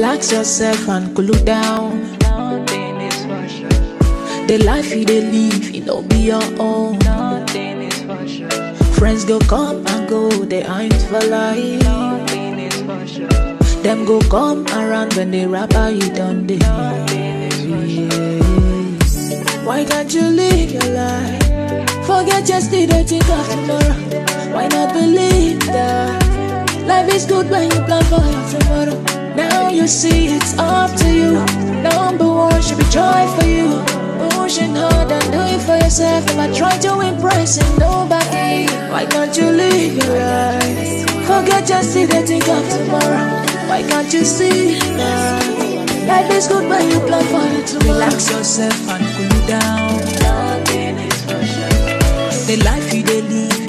Relax yourself and cool down. Nothing is for sure. The life you dey live, it don't be your own. Nothing is for sure. Friends go come and go, they ain't for life. Nothing is for sure. Them go come around when they rap how you done this. Nothing is for sure. Why can't you live your life? Forget yesterday, think of tomorrow. Why not believe that life is good when you plan for your tomorrow? Now you see it's up to you. Number one should be joy for you. Pushing hard and do it for yourself. Never try to impress nobody. Why can't you live your life? Forget yesterday, think of tomorrow. Why can't you see that life is good when you plan for it tomorrow? Relax yourself and cool down. Nothing is for sure. The life you dey live,